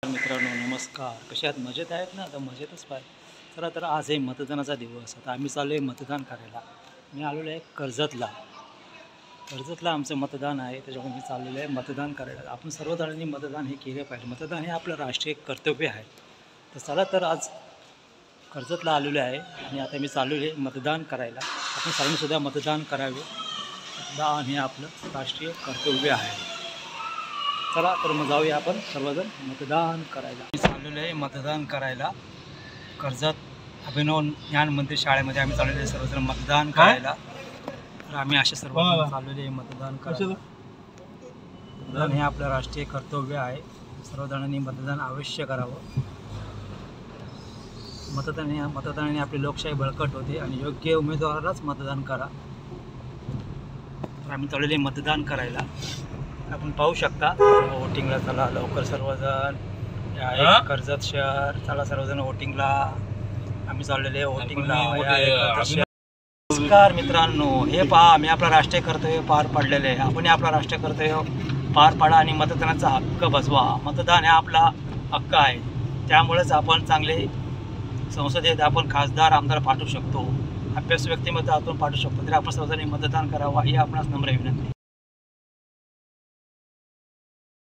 मित्रांनो नमस्कार. कसे आहात? मजेत आहेत ना? तर मजेतच पाहिजे. चला तर आज आहे मतदानाचा दिवस. आता आम्ही चाललो आहे मतदान करायला. मी आलेलो आहे कर्जतला आमचं मतदान आहे, त्याच्यामुळे मी चाललेलो आहे मतदान करायला. आपण सर्वजणांनी मतदान हे केले पाहिजे. मतदान हे आपलं राष्ट्रीय कर्तव्य आहे. तर चला तर आज कर्जतला आलेलो आहे आणि आता मी चाललेलो आहे मतदान करायला. आपण सर्वांनीसुद्धा मतदान करावे. मतदान हे आपलं राष्ट्रीय कर्तव्य आहे. चला तर मग जाऊया आपण सर्वजण मतदान करायला. मी चाललेलो आहे मतदान करायला. कर्जत अभिनव ज्ञान मंदिर शाळेमध्ये आम्ही चाललेलो आहे सर्वजण मतदान करायला. तर आम्ही असे सर्वजण चाललेले आहे मतदान करायला. मतदान हे आपलं राष्ट्रीय कर्तव्य आहे. सर्वजणांनी मतदान अवश्य करावं. मतदानाने आपली लोकशाही बळकट होते आणि योग्य उमेदवारालाच मतदान करा. तर आम्ही चाललेले मतदान करायला. आपण पाहू शकता वोटिंगला. चला लवकर सर्वजण या कर्जत शहर. चला सर्वजण वोटिंगला. आम्ही चाललेले वोटिंगला. नमस्कार मित्रांनो, हे पहा आम्ही आपलं राष्ट्रीय कर्तव्य पार पाडलेले आहे. आपण आपलं राष्ट्रीय कर्तव्य पार पाडा आणि मतदानाचा हक्क बजवा. मतदान हा आपला हक्क आहे. त्यामुळेच आपण चांगले संसदेत आपण खासदार आमदार पाठवू शकतो. अभ्यास व्यक्तिमत्व आपण पाठवू शकतो. तरी आपण सर्वजणांनी मतदान करावं ही आपणास नम्र विनंती.